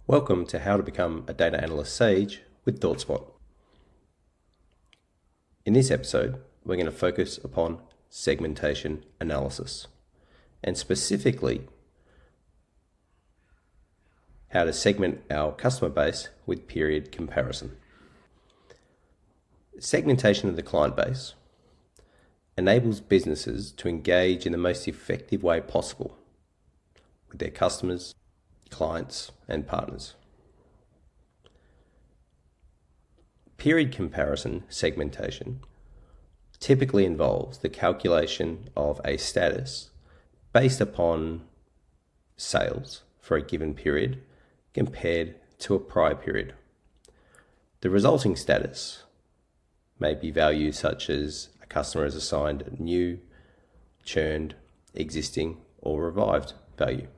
Welcome to How to Become a Data Analyst Sage with ThoughtSpot. In this episode, we're going to focus upon segmentation analysis, and specifically how to segment our customer base with period comparison. Segmentation of the client base enables businesses to engage in the most effective way possible with their customers, clients, and partners. Period comparison segmentation typically involves the calculation of a status based upon sales for a given period compared to a prior period. The resulting status may be values such as a customer is assigned new, churned, existing, or revived value.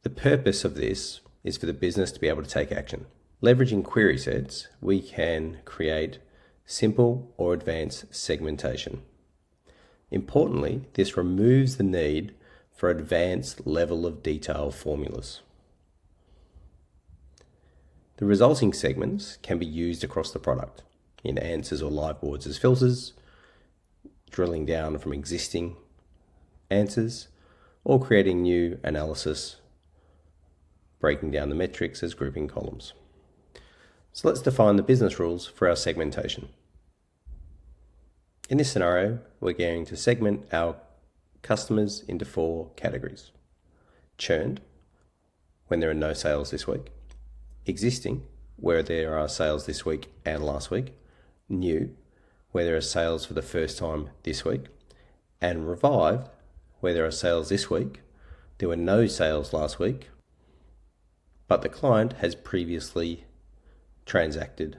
The purpose of this is for the business to be able to take action. Leveraging query sets, we can create simple or advanced segmentation. Importantly, this removes the need for advanced level of detail formulas. The resulting segments can be used across the product in answers or live boards as filters, drilling down from existing answers, or creating new analysis, breaking down the metrics as grouping columns. So let's define the business rules for our segmentation. In this scenario, we're going to segment our customers into 4 categories. Churned, when there are no sales this week. Existing, where there are sales this week and last week. New, where there are sales for the first time this week. And revived, where there are sales this week, there were no sales last week, but the client has previously transacted.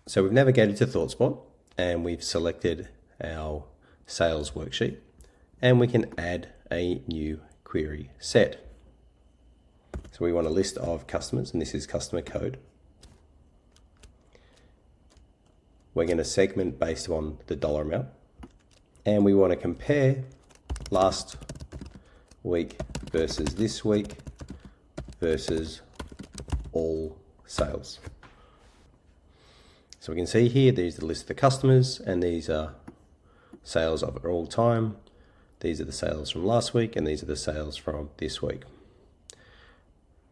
So we've navigated to ThoughtSpot and we've selected our sales worksheet, and we can add a new query set. So we want a list of customers, and this is customer code. We're going to segment based on the dollar amount, and we want to compare last week versus this week versus all sales. So we can see here, there's the list of the customers, and these are sales of all time. These are the sales from last week, and these are the sales from this week.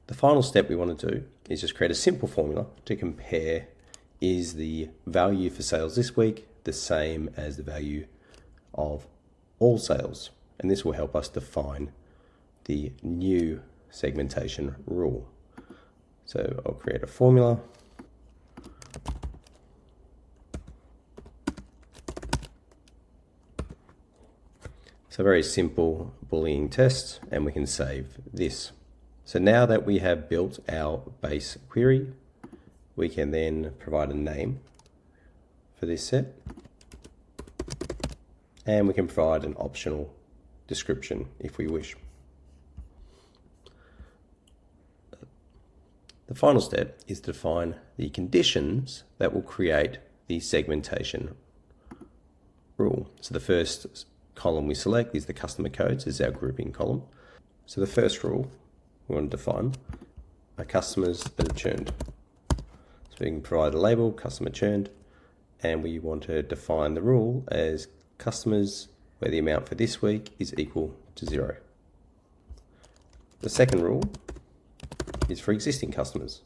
The final step we want to do is just create a simple formula to compare, is the value for sales this week the same as the value of all sales? And this will help us define the new segmentation rule. So I'll create a formula. It's a very simple Boolean test, and we can save this. So now that we have built our base query, we can then provide a name for this set, and we can provide an optional description if we wish. The final step is to define the conditions that will create the segmentation rule. So the first column we select is the customer codes, is our grouping column. So the first rule we want to define are customers that are churned. So we can provide a label, customer churned, and we want to define the rule as customers where the amount for this week is equal to 0. The second rule is for existing customers.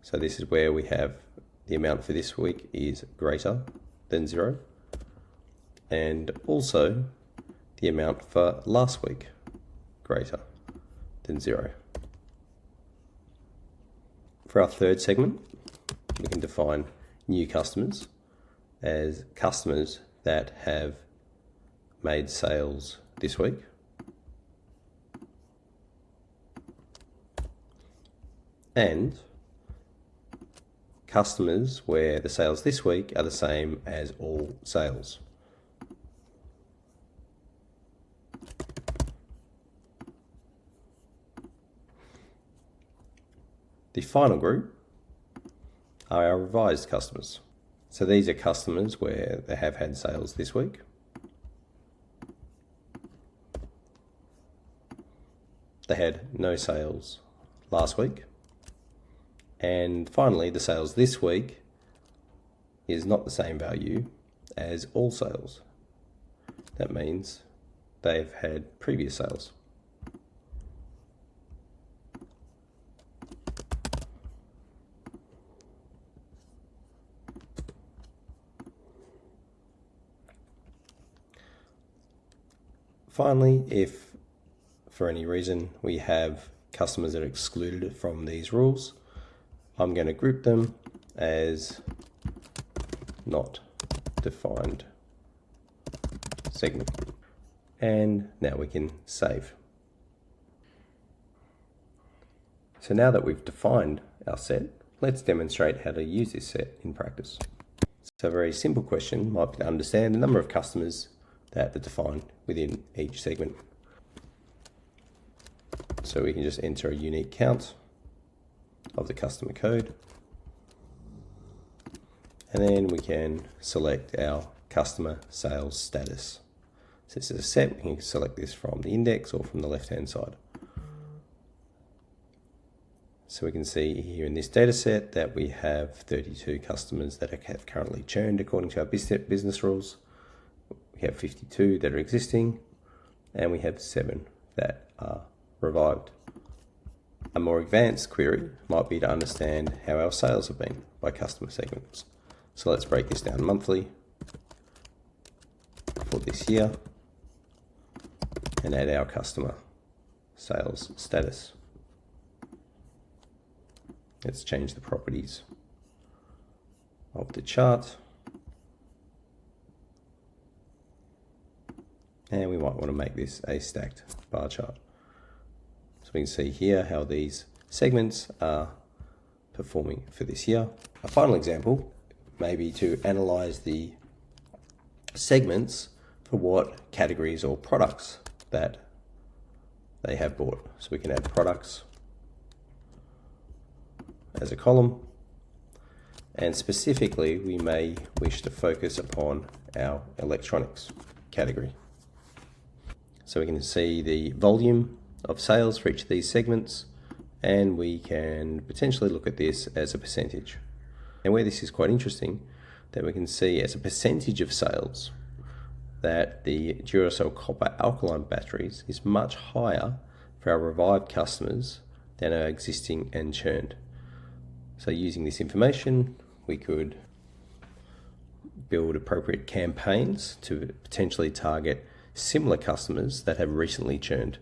So this is where we have the amount for this week is greater than 0, and also the amount for last week greater than 0. For our third segment, we can define new customers as customers that have made sales this week. And customers where the sales this week are the same as all sales. The final group are our revised customers. So these are customers where they have had sales this week. they had no sales last week. And finally, the sales this week is not the same value as all sales. That means they've had previous sales. Finally, if for any reason we have customers that are excluded from these rules, I'm going to group them as not defined segment. And now we can save. So now that we've defined our set, let's demonstrate how to use this set in practice. So a very simple question might be to understand the number of customers that are defined within each segment. So we can just enter a unique count of the customer code, and then we can select our customer sales status. So this is a set, we can select this from the index or from the left-hand side. So we can see here in this data set that we have 32 customers that have currently churned according to our business rules. We have 52 that are existing, and we have 7 that are revived. A more advanced query might be to understand how our sales have been by customer segments. So let's break this down monthly for this year and add our customer sales status. Let's change the properties of the chart. And we might want to make this a stacked bar chart. So we can see here how these segments are performing for this year. A final example may be to analyze the segments for what categories or products that they have bought. So we can add products as a column, and specifically we may wish to focus upon our electronics category. So we can see the volume of sales for each of these segments, and we can potentially look at this as a percentage. And where this is quite interesting, that we can see as a percentage of sales that the Duracell copper alkaline batteries is much higher for our revived customers than our existing and churned. So using this information, we could build appropriate campaigns to potentially target similar customers that have recently churned.